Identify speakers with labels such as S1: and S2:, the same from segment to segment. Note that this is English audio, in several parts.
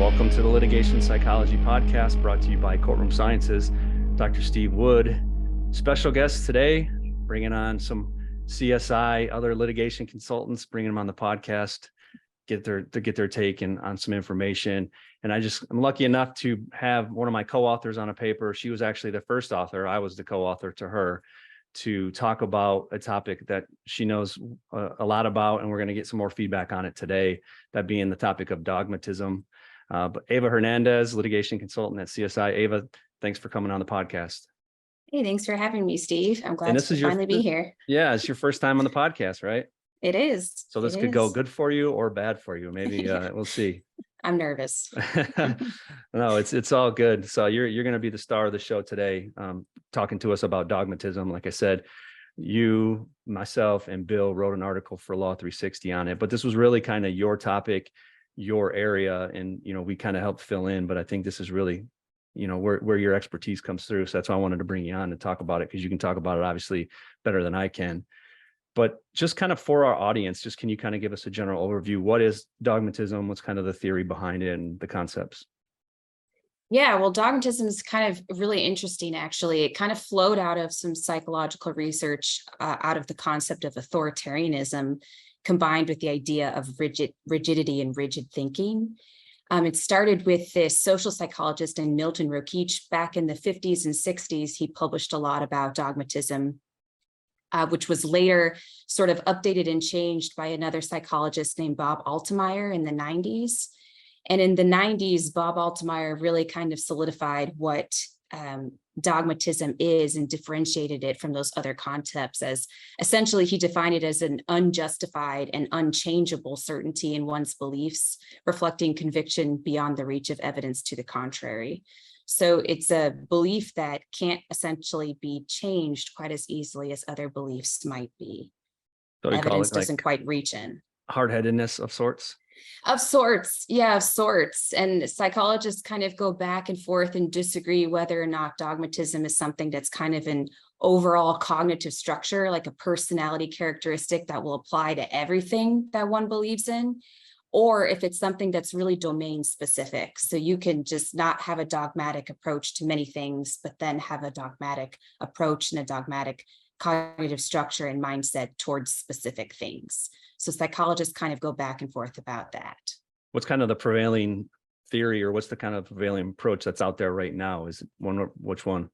S1: Welcome to the Litigation Psychology Podcast, brought to you by Courtroom Sciences. Dr. Steve Wood, special guest today, bringing on some CSI, other litigation consultants, bringing them on the podcast, get their take on some information. And I'm lucky enough to have one of my co-authors on a paper. She was actually the first author. I was the co-author to her, to talk about a topic that she knows a lot about, and we're going to get some more feedback on it today, that being the topic of dogmatism. But Ava Hernandez, litigation consultant at CSI. Ava, thanks for coming on the podcast.
S2: Hey, thanks for having me, Steve. I'm glad to finally be here.
S1: Yeah, it's your first time on the podcast, right?
S2: It is.
S1: So this could go good for you or bad for you. Maybe we'll see.
S2: I'm nervous.
S1: No, it's all good. So you're going to be the star of the show today, talking to us about dogmatism. Like I said, you, myself, and Bill wrote an article for Law 360 on it, but this was really kind of your topic, your area, and we kind of helped fill in. But I think this is really where your expertise comes through. So that's why I wanted to bring you on to talk about it, because you can talk about it obviously better than I can. But just kind of for our audience, can you kind of give us a general overview? What is dogmatism? What's kind of the theory behind it and the concepts?
S2: Yeah, well, dogmatism is kind of really interesting, actually. It kind of flowed out of some psychological research out of the concept of authoritarianism, combined with the idea of rigidity and rigid thinking. It started with this social psychologist named Milton Rokeach back in the 50s and 60s. He published a lot about dogmatism, which was later sort of updated and changed by another psychologist named Bob Altemeyer in the 90s. And in the 90s, Bob Altemeyer really kind of solidified what dogmatism is and differentiated it from those other concepts, as essentially he defined it as an unjustified and unchangeable certainty in one's beliefs, reflecting conviction beyond the reach of evidence to the contrary. So it's a belief that can't essentially be changed quite as easily as other beliefs might be.
S1: So
S2: evidence doesn't quite reach in.
S1: Hard-headedness of sorts?
S2: Of sorts, yeah, of sorts. And psychologists kind of go back and forth and disagree whether or not dogmatism is something that's kind of an overall cognitive structure, like a personality characteristic that will apply to everything that one believes in, or if it's something that's really domain specific. So you can just not have a dogmatic approach to many things, but then have a dogmatic approach and a dogmatic cognitive structure and mindset towards specific things. So psychologists kind of go back and forth about that.
S1: What's kind of the prevailing theory, or what's the kind of prevailing approach that's out there right now? Is it which one?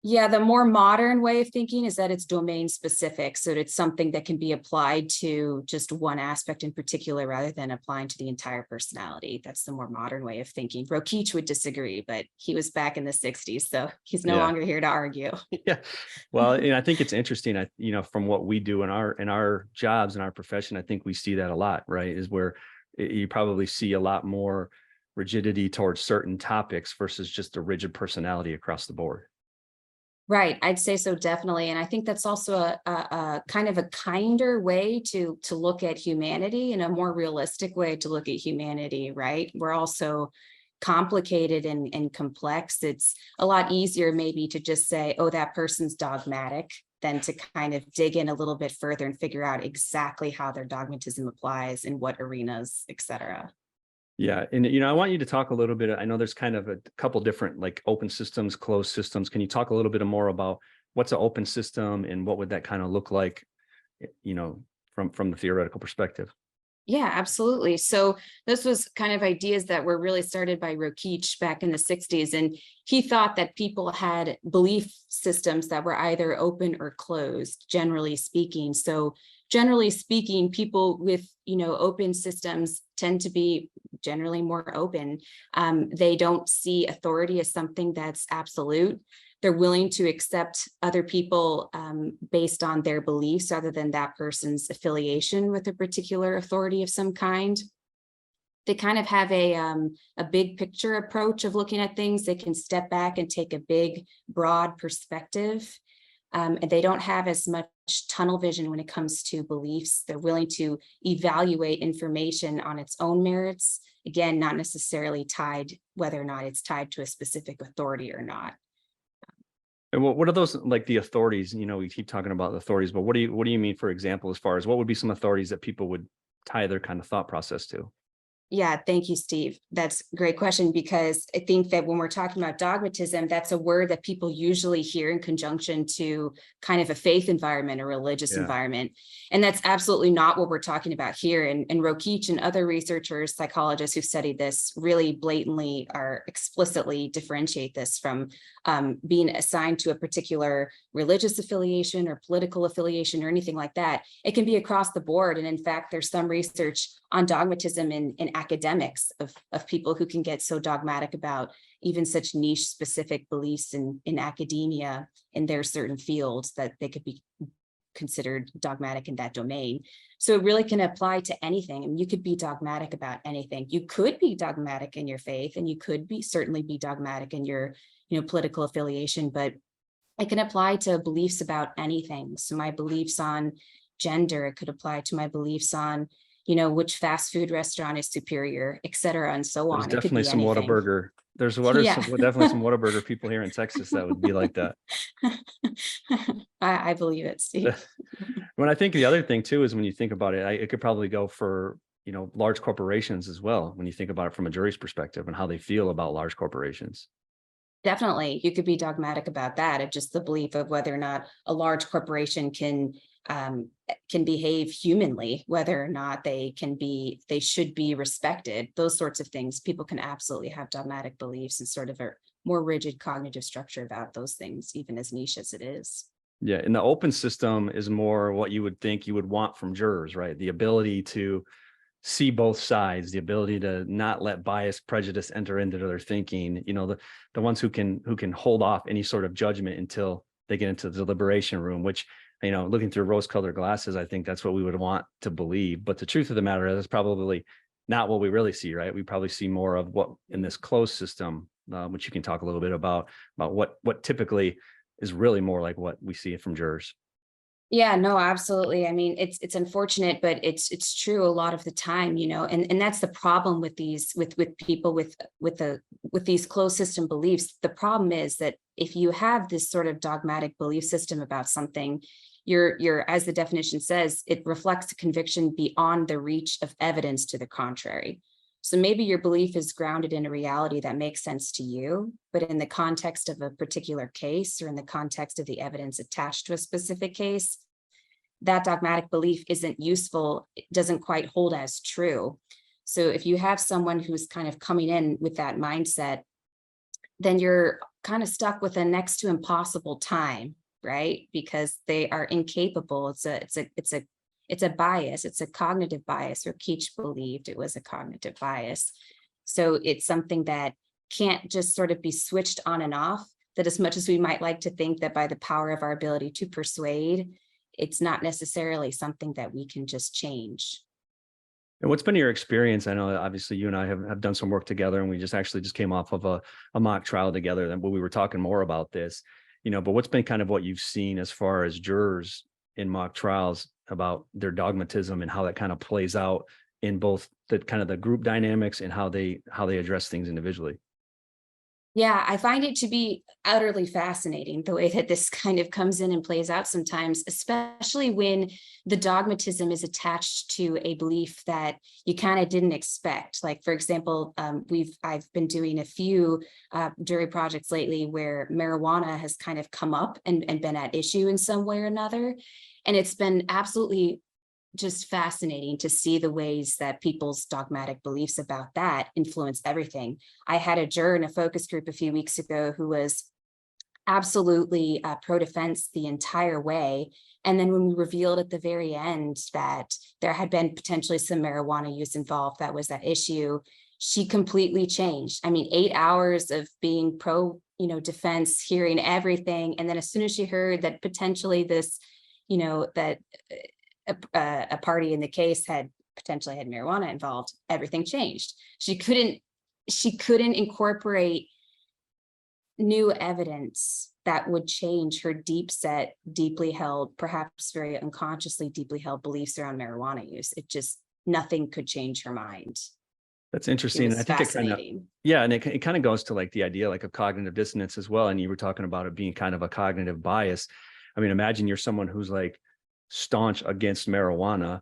S2: Yeah, the more modern way of thinking is that it's domain specific. So it's something that can be applied to just one aspect in particular rather than applying to the entire personality. That's the more modern way of thinking. Rokeach would disagree, but he was back in the 60s, so he's no longer here to argue.
S1: Yeah. Well, I think it's interesting, from what we do in our jobs, in our profession, I think we see that a lot, right? Is where you probably see a lot more rigidity towards certain topics versus just a rigid personality across the board.
S2: Right, I'd say so, definitely. And I think that's also a kind of a kinder way to look at humanity, and a more realistic way to look at humanity, right? We're also complicated and complex. It's a lot easier maybe to just say, oh, that person's dogmatic, than to kind of dig in a little bit further and figure out exactly how their dogmatism applies in what arenas, et cetera.
S1: Yeah. And, I want you to talk a little bit. I know there's kind of a couple different like open systems, closed systems. Can you talk a little bit more about what's an open system and what would that kind of look like, from the theoretical perspective?
S2: Yeah, absolutely. So this was kind of ideas that were really started by Rokeach back in the 60s. And he thought that people had belief systems that were either open or closed, generally speaking. So generally speaking, people with, open systems tend to be generally more open. They don't see authority as something that's absolute. They're willing to accept other people based on their beliefs rather than that person's affiliation with a particular authority of some kind. They kind of have a big picture approach of looking at things. They can step back and take a big, broad perspective. And they don't have as much tunnel vision when it comes to beliefs. They're willing to evaluate information on its own merits. Again, not necessarily tied, whether or not it's tied to a specific authority or not.
S1: And what are those, like the authorities? We keep talking about the authorities, but what do you mean, for example, as far as what would be some authorities that people would tie their kind of thought process to?
S2: Yeah, thank you, Steve. That's a great question, because I think that when we're talking about dogmatism, that's a word that people usually hear in conjunction to kind of a faith environment, a religious
S1: Yeah.
S2: environment. And that's absolutely not what we're talking about here. And Rokeach and other researchers, psychologists who've studied this really blatantly are explicitly differentiate this from being assigned to a particular religious affiliation or political affiliation or anything like that. It can be across the board. And in fact, there's some research on dogmatism in academics of people who can get so dogmatic about even such niche specific beliefs in academia in their certain fields that they could be considered dogmatic in that domain. So it really can apply to anything. And you could be dogmatic about anything. You could be dogmatic in your faith, and you could certainly be dogmatic in your, political affiliation, but it can apply to beliefs about anything. So my beliefs on gender, it could apply to my beliefs on, which fast food restaurant is superior, et cetera, and so
S1: There's
S2: on. It could
S1: definitely
S2: be
S1: some
S2: anything.
S1: Whataburger.
S2: Yeah.
S1: Definitely some Whataburger people here in Texas that would be like that.
S2: I believe it, Steve.
S1: When I think the other thing too is when you think about it, it could probably go for, large corporations as well. When you think about it from a jury's perspective and how they feel about large corporations.
S2: Definitely, you could be dogmatic about that. It's just the belief of whether or not a large corporation can behave humanly, whether or not they should be respected. Those sorts of things. People can absolutely have dogmatic beliefs and sort of a more rigid cognitive structure about those things, even as niche as it is.
S1: Yeah, and the open system is more what you would think you would want from jurors, right? The ability to see both sides, the ability to not let bias, prejudice enter into their thinking, the ones who can hold off any sort of judgment until they get into the deliberation room, which, looking through rose-colored glasses, I think that's what we would want to believe. But the truth of the matter is probably not what we really see, right? We probably see more of what in this closed system, which you can talk a little bit about what typically is really more like what we see from jurors.
S2: Yeah, no, absolutely. I mean, it's unfortunate, but it's true a lot of the time, and that's the problem with these with people with these closed system beliefs. The problem is that if you have this sort of dogmatic belief system about something, you're as the definition says, it reflects a conviction beyond the reach of evidence to the contrary. So maybe your belief is grounded in a reality that makes sense to you, but in the context of a particular case or in the context of the evidence attached to a specific case, that dogmatic belief isn't useful, it doesn't quite hold as true. So if you have someone who's kind of coming in with that mindset, then you're kind of stuck with a next to impossible time, right? Because they are incapable. It's a bias. It's a cognitive bias. Rokeach believed it was a cognitive bias. So it's something that can't just sort of be switched on and off, that as much as we might like to think that by the power of our ability to persuade, it's not necessarily something that we can just change.
S1: And what's been your experience? I know that obviously you and I have done some work together, and we just came off of a mock trial together, and we were talking more about this, but what's been kind of what you've seen as far as jurors in mock trials about their dogmatism and how that kind of plays out in both the kind of the group dynamics and how they address things individually?
S2: Yeah, I find it to be utterly fascinating the way that this kind of comes in and plays out sometimes, especially when the dogmatism is attached to a belief that you kind of didn't expect. Like, for example, I've been doing a few jury projects lately where marijuana has kind of come up and been at issue in some way or another. And it's been absolutely just fascinating to see the ways that people's dogmatic beliefs about that influence everything. I had a juror in a focus group a few weeks ago who was absolutely pro-defense the entire way. And then when we revealed at the very end that there had been potentially some marijuana use involved, that was that issue, she completely changed. I mean, 8 hours of being defense, hearing everything. And then as soon as she heard that potentially this, that a party in the case had potentially had marijuana involved, everything changed. She couldn't incorporate new evidence that would change her deeply held, perhaps very unconsciously deeply held beliefs around marijuana use. Nothing could change her mind.
S1: That's interesting. And I think it kind of goes to like the idea like of cognitive dissonance as well. And you were talking about it being kind of a cognitive bias. I mean, imagine you're someone who's like staunch against marijuana,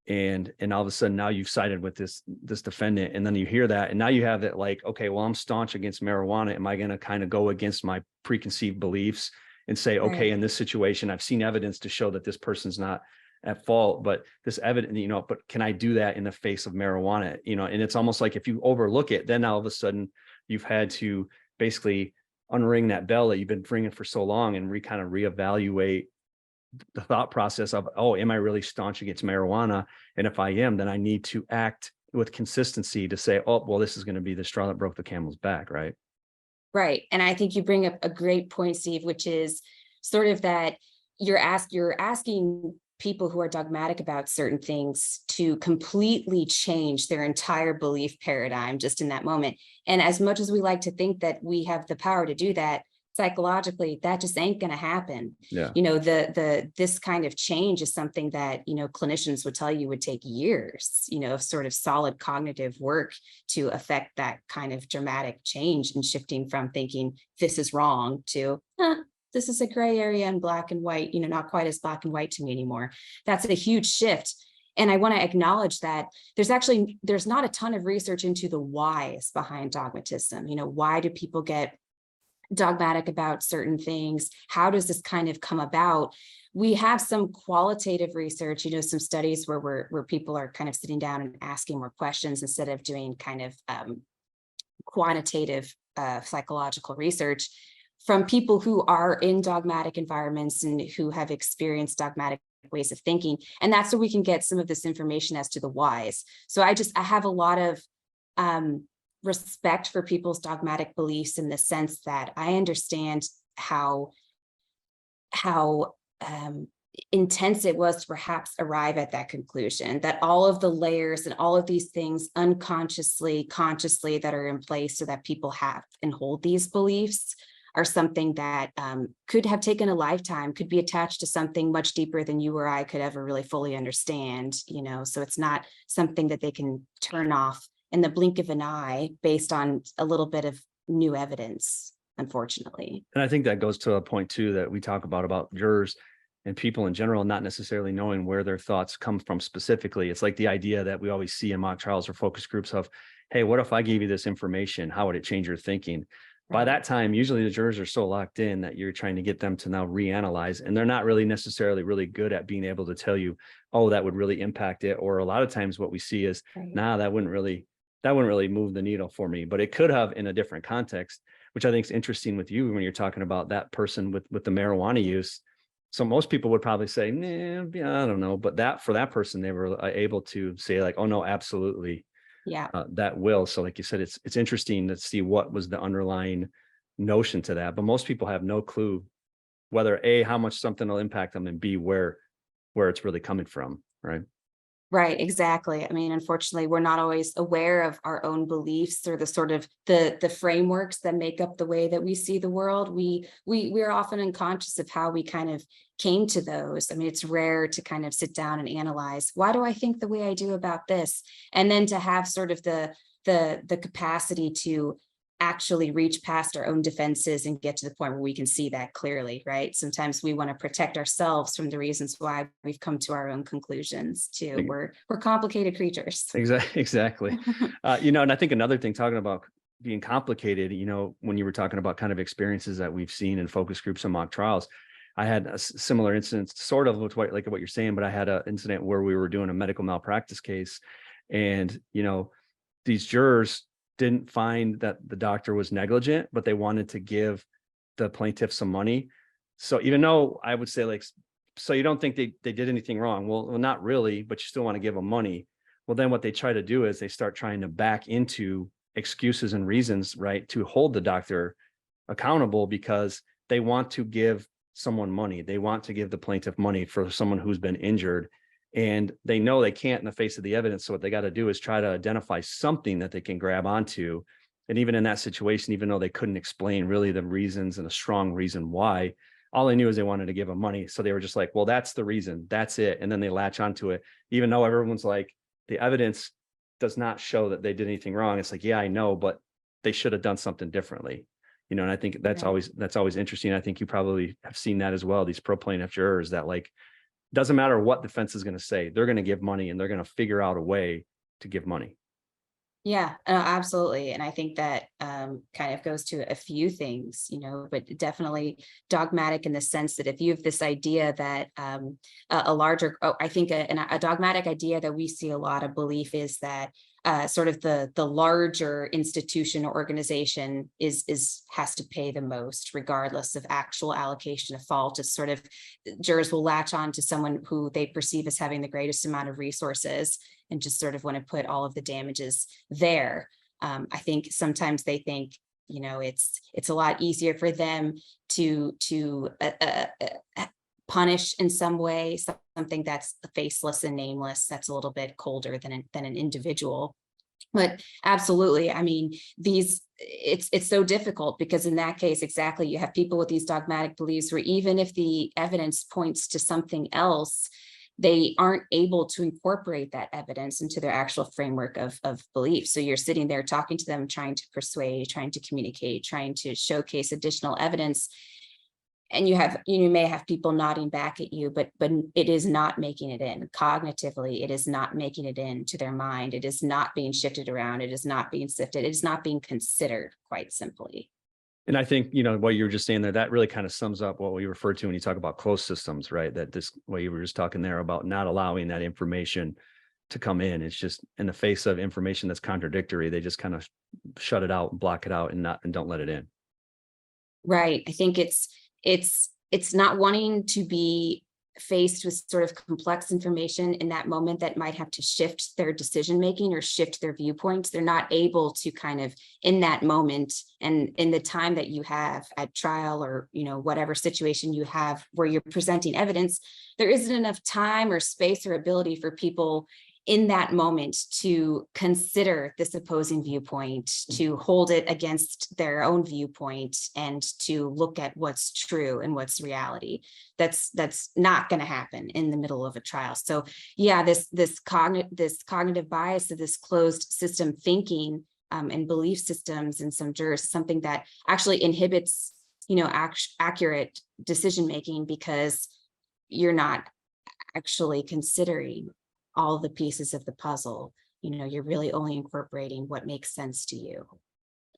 S1: and all of a sudden now you've sided with this defendant, and then you hear that, and now you have that like, okay, well, I'm staunch against marijuana. Am I going to kind of go against my preconceived beliefs and say, okay, in this situation, I've seen evidence to show that this person's not at fault, but this evidence, but can I do that in the face of marijuana? And it's almost like if you overlook it, then all of a sudden you've had to basically unring that bell that you've been ringing for so long and kind of reevaluate the thought process of, oh, am I really staunch against marijuana? And if I am, then I need to act with consistency to say, oh, well, this is going to be the straw that broke the camel's back, right?
S2: Right. And I think you bring up a great point, Steve, which is sort of that you're asking people who are dogmatic about certain things to completely change their entire belief paradigm just in that moment. And as much as we like to think that we have the power to do that, psychologically, that just ain't going to happen.
S1: Yeah.
S2: This kind of change is something that, clinicians would tell you would take years, of sort of solid cognitive work to affect that kind of dramatic change and shifting from thinking this is wrong to, this is a gray area in black and white, not quite as black and white to me anymore. That's a huge shift. And I want to acknowledge that there's not a ton of research into the whys behind dogmatism. Why do people get dogmatic about certain things? How does this kind of come about? We have some qualitative research, some studies where people are kind of sitting down and asking more questions instead of doing kind of quantitative psychological research from people who are in dogmatic environments and who have experienced dogmatic ways of thinking. And that's where we can get some of this information as to the whys. So I have a lot of respect for people's dogmatic beliefs in the sense that I understand how intense it was to perhaps arrive at that conclusion, that all of the layers and all of these things unconsciously, consciously that are in place so that people have and hold these beliefs are something that could have taken a lifetime, could be attached to something much deeper than you or I could ever really fully understand, so it's not something that they can turn off in the blink of an eye based on a little bit of new evidence, unfortunately.
S1: And I think that goes to a point too that we talk about jurors and people in general not necessarily knowing where their thoughts come from specifically. It's like the idea that we always see in mock trials or focus groups of, hey, what if I gave you this information? How would it change your thinking? By that time, usually the jurors are so locked in that you're trying to get them to now reanalyze, and they're not really necessarily really good at being able to tell you, oh, that would really impact it. Or a lot of times what we see is, nah, that wouldn't really move the needle for me, but it could have in a different context, which I think is interesting with you when you're talking about that person with the marijuana use. So most people would probably say, nah, yeah, I don't know. But for that person, they were able to say like, oh no, absolutely.
S2: Yeah,
S1: that will. So like you said, it's interesting to see what was the underlying notion to that. But most people have no clue whether A, how much something will impact them, and B, where it's really coming from, right?
S2: right, exactly. I mean, unfortunately, we're not always aware of our own beliefs or the sort of the frameworks that make up the way that we see the world. We're often unconscious of how we kind of came to those. I mean, it's rare to kind of sit down and analyze, why do I think the way I do about this? And then to have sort of the capacity to actually reach past our own defenses and get to the point where we can see that clearly, right? Sometimes we want to protect ourselves from the reasons why we've come to our own conclusions too. We're complicated creatures.
S1: Exactly. And I think another thing, talking about being complicated, when you were talking about kind of experiences that we've seen in focus groups and mock trials, I had a similar incident, sort of with what you're saying, but I had an incident where we were doing a medical malpractice case, and these jurors didn't find that the doctor was negligent, but they wanted to give the plaintiff some money. So even though I would say like, so you don't think they did anything wrong? Well, not really, but you still want to give them money. Well, then what they try to do is they start trying to back into excuses and reasons, right, to hold the doctor accountable because they want to give someone money. They want to give the plaintiff money for someone who's been injured. And they know they can't in the face of the evidence. So what they got to do is try to identify something that they can grab onto. And even in that situation, even though they couldn't explain really the reasons and a strong reason why, all they knew is they wanted to give them money. So they were just like, well, that's the reason, that's it. And then they latch onto it, even though everyone's like, the evidence does not show that they did anything wrong. It's like, yeah, I know, but they should have done something differently. And I think that's always interesting. I think you probably have seen that as well. These pro plaintiff jurors that like, doesn't matter what defense is going to say, they're going to give money and they're going to figure out a way to give money.
S2: Yeah, absolutely. And I think that kind of goes to a few things, but definitely dogmatic in the sense that if you have this idea that a larger, I think a dogmatic idea that we see a lot of belief is that sort of the larger institution or organization has to pay the most, regardless of actual allocation of fault. It's sort of jurors will latch on to someone who they perceive as having the greatest amount of resources and just sort of want to put all of the damages there. I think sometimes they think, it's a lot easier for them to punish in some way something that's faceless and nameless, that's a little bit colder than an individual. But absolutely, I mean, it's so difficult because in that case, exactly, you have people with these dogmatic beliefs where even if the evidence points to something else, they aren't able to incorporate that evidence into their actual framework of belief. So you're sitting there talking to them, trying to persuade, trying to communicate, trying to showcase additional evidence. And you may have people nodding back at you, but it is not making it in cognitively. It is not making it into their mind. It is not being shifted around. It is not being sifted. It is not being considered, quite simply.
S1: And I think, what you were just saying there, that really kind of sums up what we refer to when you talk about closed systems, right? That this, what you were just talking there about not allowing that information to come in. It's just in the face of information that's contradictory, they just kind of shut it out, block it out, and don't let it in.
S2: Right. I think it's not wanting to be faced with sort of complex information in that moment that might have to shift their decision making or shift their viewpoints. They're not able to kind of in that moment and in the time that you have at trial or whatever situation you have where you're presenting evidence, there isn't enough time or space or ability for people in that moment to consider this opposing viewpoint, to hold it against their own viewpoint, and to look at what's true and what's reality. That's not going to happen in the middle of a trial. So yeah, this cognitive bias of this closed system thinking and belief systems in some jurors is something that actually inhibits accurate decision making, because you're not actually considering all the pieces of the puzzle. You're really only incorporating what makes sense to you.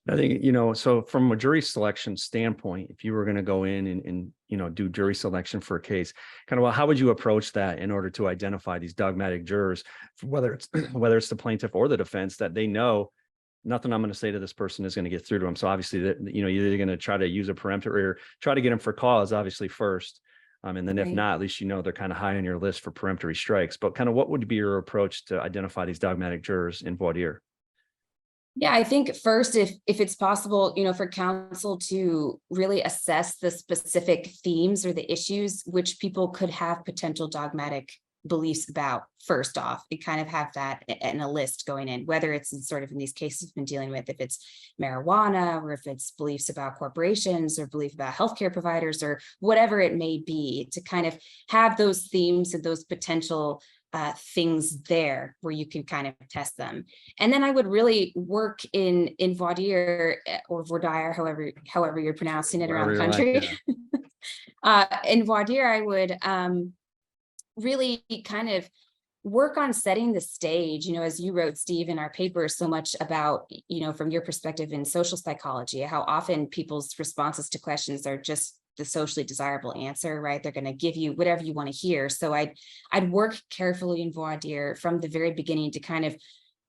S1: I think, so from a jury selection standpoint, if you were going to go in and do jury selection for a case, kind of how would you approach that in order to identify these dogmatic jurors, whether it's the plaintiff or the defense, that they know nothing I'm going to say to this person is going to get through to them. So obviously that, you're either going to try to use a peremptory or try to get them for cause, obviously first. And then if not, at least they're kind of high on your list for peremptory strikes. But kind of what would be your approach to identify these dogmatic jurors in voir dire?
S2: Yeah, I think first, if it's possible, for counsel to really assess the specific themes or the issues which people could have potential dogmatic beliefs about first off, and kind of have that in a list going in, whether it's in these cases we've been dealing with, if it's marijuana or if it's beliefs about corporations or belief about healthcare providers or whatever it may be, to kind of have those themes and those potential things there where you can kind of test them. And then I would really work in voir dire or voir dire, however you're pronouncing it around the country. In voir dire, I would really kind of work on setting the stage, as you wrote, Steve, in our paper so much about, from your perspective in social psychology, how often people's responses to questions are just the socially desirable answer, right? They're going to give you whatever you want to hear. So I'd work carefully in voir dire from the very beginning to kind of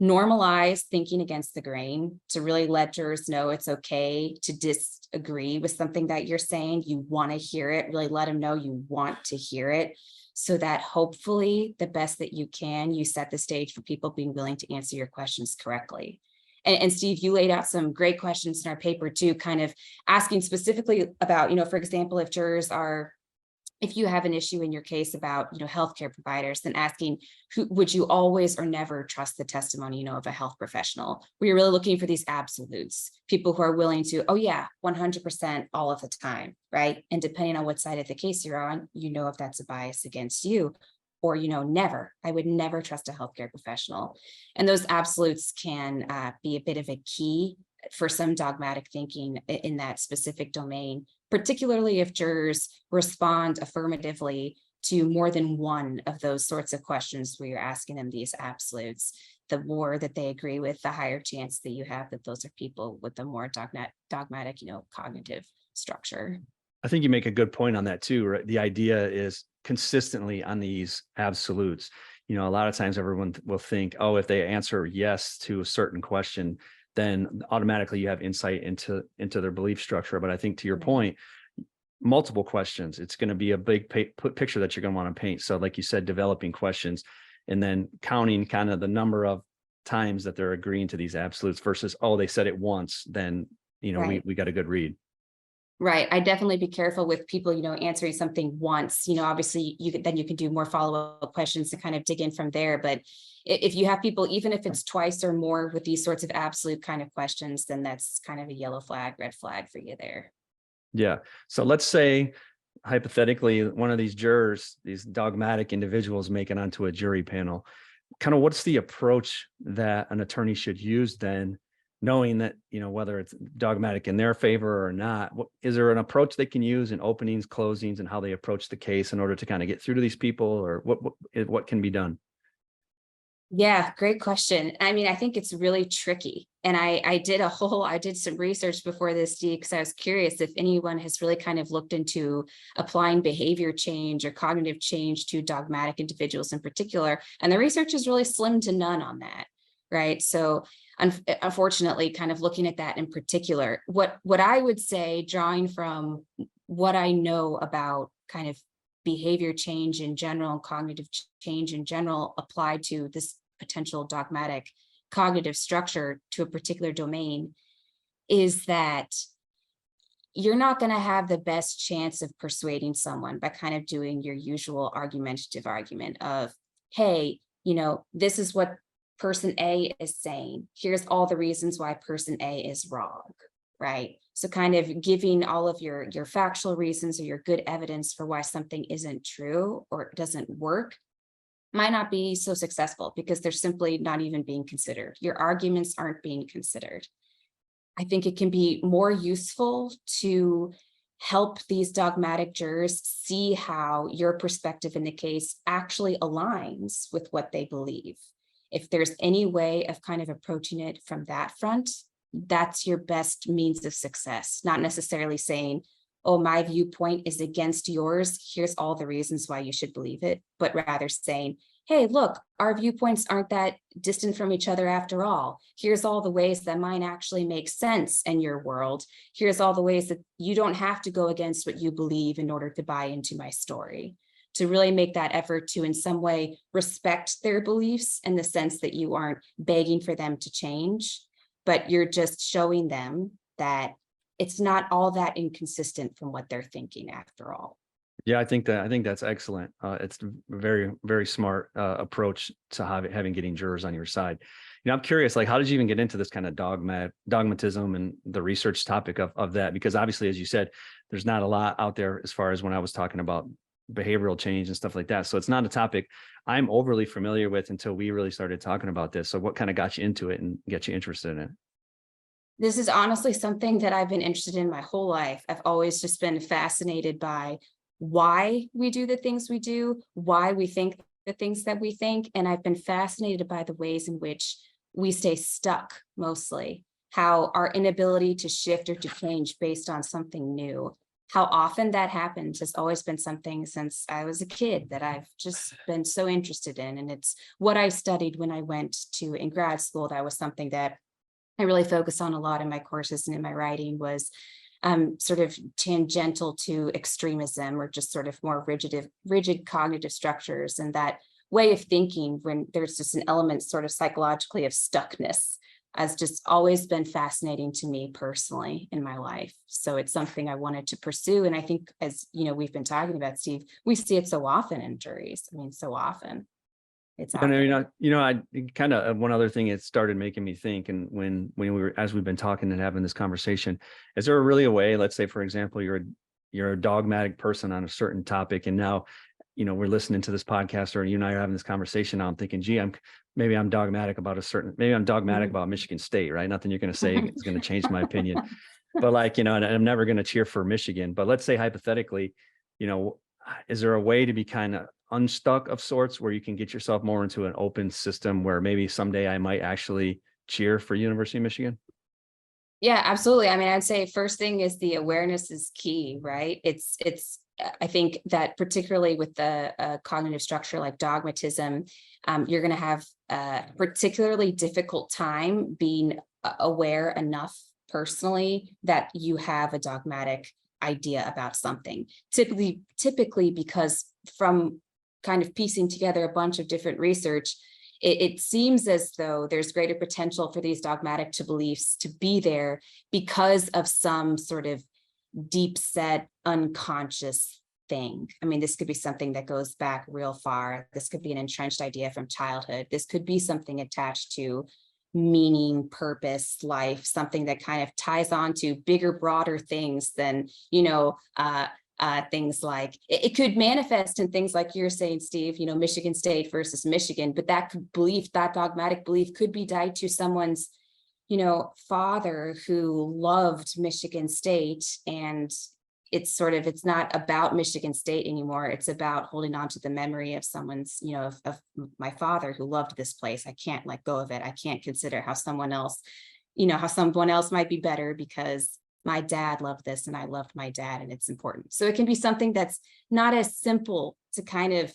S2: normalize thinking against the grain, to really let jurors know it's okay to disagree with something that you're saying. You want to hear it, really let them know you want to hear it, so that hopefully the best that you can, you set the stage for people being willing to answer your questions correctly. And Steve, you laid out some great questions in our paper too, kind of asking specifically about, for example, if you have an issue in your case about, healthcare providers, then asking, would you always or never trust the testimony, of a health professional? We're really looking for these absolutes, people who are willing to, oh yeah, 100% all of the time, right? And depending on what side of the case you're on, if that's a bias against you, or, never, I would never trust a healthcare professional. And those absolutes can be a bit of a key for some dogmatic thinking in that specific domain, particularly if jurors respond affirmatively to more than one of those sorts of questions where you're asking them these absolutes. The more that they agree with, the higher chance that you have that those are people with a more dogmatic, cognitive structure.
S1: I think you make a good point on that too, right? The idea is consistently on these absolutes. A lot of times everyone will think, oh, if they answer yes to a certain question, then automatically you have insight into their belief structure. But I think to your point, multiple questions, it's going to be a big picture that you're going to want to paint. So like you said, developing questions and then counting kind of the number of times that they're agreeing to these absolutes versus, oh, they said it once, then,
S2: Right.
S1: we got a good read.
S2: Right. I definitely be careful with people, answering something once, obviously you can do more follow-up questions to kind of dig in from there. But if you have people, even if it's twice or more with these sorts of absolute kind of questions, then that's kind of a yellow flag, red flag for you there.
S1: Yeah. So let's say hypothetically, one of these jurors, these dogmatic individuals make it onto a jury panel. Kind of what's the approach that an attorney should use then, knowing that, whether it's dogmatic in their favor or not? Is there an approach they can use in openings, closings, and how they approach the case in order to kind of get through to these people, or what can be done?
S2: Yeah, great question. I mean, I think it's really tricky. And I did some research before this, Dee, because I was curious if anyone has really kind of looked into applying behavior change or cognitive change to dogmatic individuals in particular. And the research is really slim to none on that, right? So unfortunately, kind of looking at that in particular, what I would say, drawing from what I know about kind of behavior change in general and cognitive change in general applied to this potential dogmatic cognitive structure to a particular domain, is that you're not going to have the best chance of persuading someone by kind of doing your usual argumentative argument of, hey, this is what person A is saying. Here's all the reasons why person A is wrong, right? So kind of giving all of your factual reasons or your good evidence for why something isn't true or doesn't work might not be so successful because they're simply not even being considered. Your arguments aren't being considered. I think it can be more useful to help these dogmatic jurors see how your perspective in the case actually aligns with what they believe. If there's any way of kind of approaching it from that front, that's your best means of success, not necessarily saying, oh, my viewpoint is against yours. Here's all the reasons why you should believe it, but rather saying, hey, look, our viewpoints aren't that distant from each other after all. Here's all the ways that mine actually make sense in your world. Here's all the ways that you don't have to go against what you believe in order to buy into my story. To really make that effort to in some way respect their beliefs in the sense that you aren't begging for them to change, but you're just showing them that it's not all that inconsistent from what they're thinking after all.
S1: Yeah, I think that's excellent. It's a very, very smart approach to having getting jurors on your side. I'm curious, like, how did you even get into this kind of dogmatism and the research topic of that? Because obviously, as you said, there's not a lot out there as far as when I was talking about behavioral change and stuff like that. So it's not a topic I'm overly familiar with until we really started talking about this. So what kind of got you into it and get you interested in it?
S2: This is honestly something that I've been interested in my whole life. I've always just been fascinated by why we do the things we do, why we think the things that we think. And I've been fascinated by the ways in which we stay stuck mostly, how our inability to shift or to change based on something new, how often that happens has always been something since I was a kid that I've just been so interested in. And it's what I studied when I went to in grad school. That was something that I really focus on a lot in my courses and in my writing, was sort of tangential to extremism or just sort of more rigid cognitive structures, and that way of thinking when there's just an element sort of psychologically of stuckness has just always been fascinating to me personally in my life. So it's something I wanted to pursue. And I think, as we've been talking about, Steve, we see it so often in juries. I mean, so often. It's out there.
S1: I kind of one other thing it started making me think, and when we were, as we've been talking and having this conversation, is there really a way, let's say, for example, you're a dogmatic person on a certain topic, and now, we're listening to this podcast, or you and I are having this conversation. Now I'm thinking, gee, maybe I'm dogmatic about about Michigan State, right? Nothing you're going to say is going to change my opinion. But and I'm never going to cheer for Michigan. But let's say hypothetically, is there a way to be kind of unstuck of sorts where you can get yourself more into an open system where maybe someday I might actually cheer for University of Michigan?
S2: Yeah, absolutely. I mean, I'd say first thing is the awareness is key, right? I think that particularly with the cognitive structure like dogmatism, you're going to have a particularly difficult time being aware enough personally that you have a dogmatic idea about something. Typically because from kind of piecing together a bunch of different research, it seems as though there's greater potential for these dogmatic beliefs to be there because of some sort of deep set unconscious thing. I mean, this could be something that goes back real far. This could be an entrenched idea from childhood. This could be something attached to meaning, purpose, life, something that kind of ties on to bigger, broader things than, things like it could manifest in things like you're saying, Steve, Michigan State versus Michigan, but that belief, that dogmatic belief could be tied to someone's, father who loved Michigan State. And it's not about Michigan State anymore. It's about holding on to the memory of someone's, of my father who loved this place. I can't let go of it. I can't consider how someone else might be better because my dad loved this and I loved my dad and it's important. So it can be something that's not as simple to kind of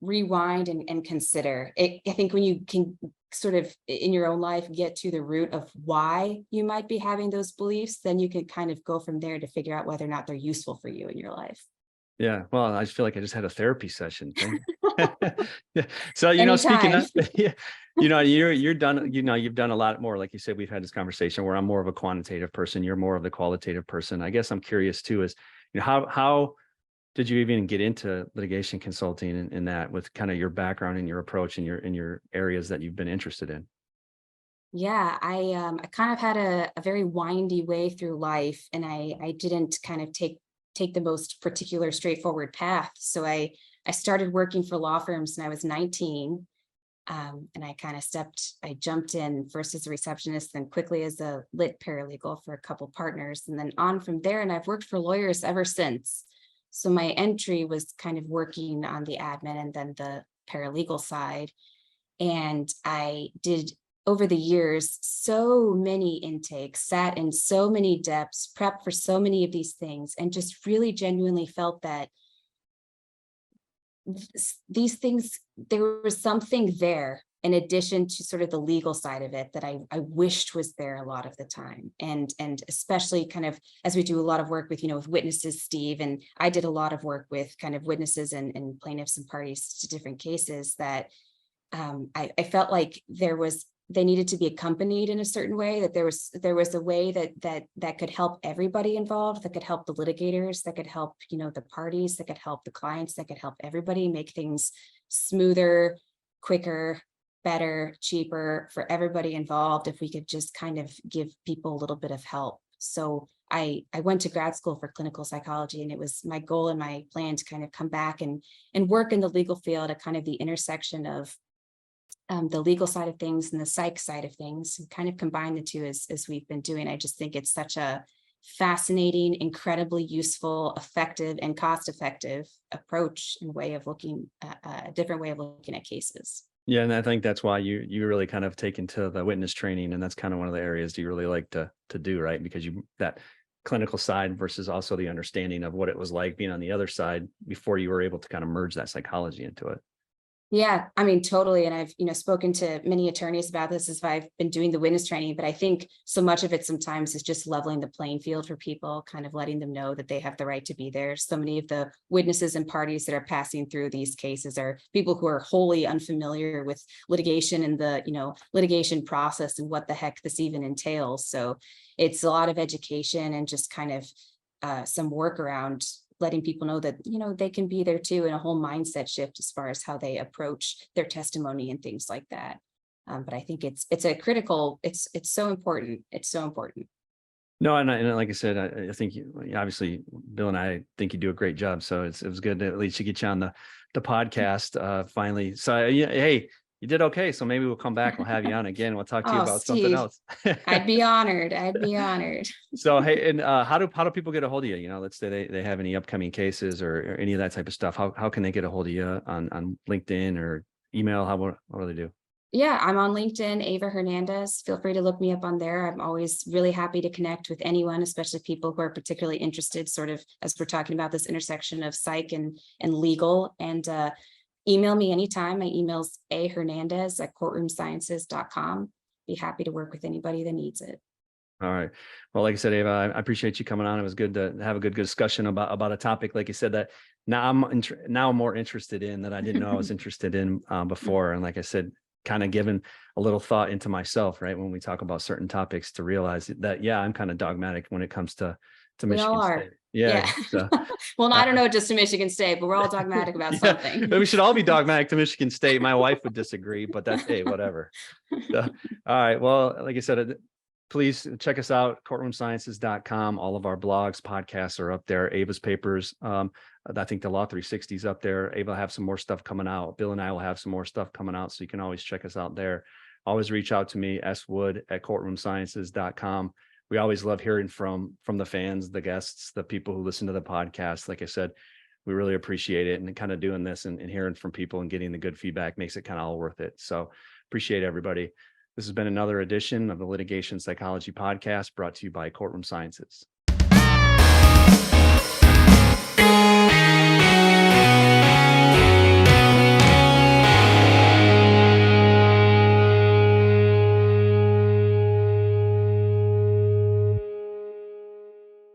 S2: rewind and consider. I think when you can sort of in your own life get to the root of why you might be having those beliefs, then you can kind of go from there to figure out whether or not they're useful for you in your life.
S1: Yeah. Well, I just feel like I just had a therapy session. Yeah. So, speaking
S2: Anytime.
S1: of, yeah, you're done, you've done a lot more. Like you said, we've had this conversation where I'm more of a quantitative person. You're more of the qualitative person. I guess I'm curious too, is, how did you even get into litigation consulting and that with kind of your background and your approach and your areas that you've been interested in?
S2: Yeah, I kind of had a very windy way through life, and I didn't kind of take the most particular straightforward path. So I started working for law firms when I was 19. And I jumped in first as a receptionist, then quickly as a lit paralegal for a couple partners, and then on from there. And I've worked for lawyers ever since. So my entry was kind of working on the admin and then the paralegal side. And I did over the years, so many intakes, sat in so many depths, prepped for so many of these things, and just really genuinely felt that these things, there was something there in addition to sort of the legal side of it that I wished was there a lot of the time. And especially kind of as we do a lot of work with, with witnesses, Steve, and I did a lot of work with kind of witnesses and plaintiffs and parties to different cases that I felt like they needed to be accompanied in a certain way, that there was a way that could help everybody involved, that could help the litigators, that could help, the parties, that could help the clients, that could help everybody make things smoother, quicker, better, cheaper for everybody involved if we could just kind of give people a little bit of help. So I went to grad school for clinical psychology, and it was my goal and my plan to kind of come back and work in the legal field at kind of the intersection of the legal side of things and the psych side of things, and kind of combine the two as we've been doing. I just think it's such a fascinating, incredibly useful, effective, and cost-effective approach and way of looking at a different way of looking at cases.
S1: Yeah, and I think that's why you really kind of taken to the witness training, and that's kind of one of the areas you really like to do, right? Because that clinical side versus also the understanding of what it was like being on the other side before you were able to kind of merge that psychology into it.
S2: Yeah, I mean, totally. And I've, spoken to many attorneys about this as I've been doing the witness training, but I think so much of it sometimes is just leveling the playing field for people, kind of letting them know that they have the right to be there. So many of the witnesses and parties that are passing through these cases are people who are wholly unfamiliar with litigation and the, litigation process and what the heck this even entails. So it's a lot of education and just kind of some work around letting people know that, they can be there too, and a whole mindset shift as far as how they approach their testimony and things like that. But I think it's a critical, it's so important. It's so important.
S1: No, and like I said, I think obviously Bill and I think you do a great job. So it was good to at least to get you on the podcast finally. So yeah, hey, You did okay. So maybe we'll come back. We'll have you on again. We'll talk to you
S2: Oh,
S1: about something
S2: Steve,
S1: else.
S2: I'd be honored. I'd be honored.
S1: So, hey, and how do people get a hold of you? You know, let's say they have any upcoming cases or any of that type of stuff. How can they get a hold of you on LinkedIn or email? What do they do?
S2: Yeah, I'm on LinkedIn, Ava Hernandez. Feel free to look me up on there. I'm always really happy to connect with anyone, especially people who are particularly interested, sort of as we're talking about this intersection of psych and legal. And email me anytime. My email's ahernandez@courtroomsciences.com. Be happy to work with anybody that needs it.
S1: All right. Well, like I said, Ava, I appreciate you coming on. It was good to have a good discussion about a topic, like you said, that now I'm more interested in, that I didn't know I was interested in before. And like I said, kind of given a little thought into myself, right? When we talk about certain topics, to realize that, yeah, I'm kind of dogmatic when it comes to
S2: We all
S1: Michigan
S2: are.
S1: State. Yeah.
S2: Yeah.
S1: So,
S2: Well, I
S1: uh,
S2: don't know just to Michigan State, but we're all dogmatic about
S1: yeah,
S2: something.
S1: we should all be dogmatic to Michigan State. My wife would disagree, but that's, hey, whatever. So, all right. Well, like I said, please check us out, courtroomsciences.com. All of our blogs, podcasts are up there. Ava's papers. I think the Law 360 is up there. Ava will have some more stuff coming out. Bill and I will have some more stuff coming out. So you can always check us out there. Always reach out to me, swood@courtroomsciences.com. We always love hearing from the fans, the guests, the people who listen to the podcast. Like I said, we really appreciate it, and kind of doing this and hearing from people and getting the good feedback makes it kind of all worth it. So appreciate everybody. This has been another edition of the Litigation Psychology Podcast, brought to you by Courtroom Sciences.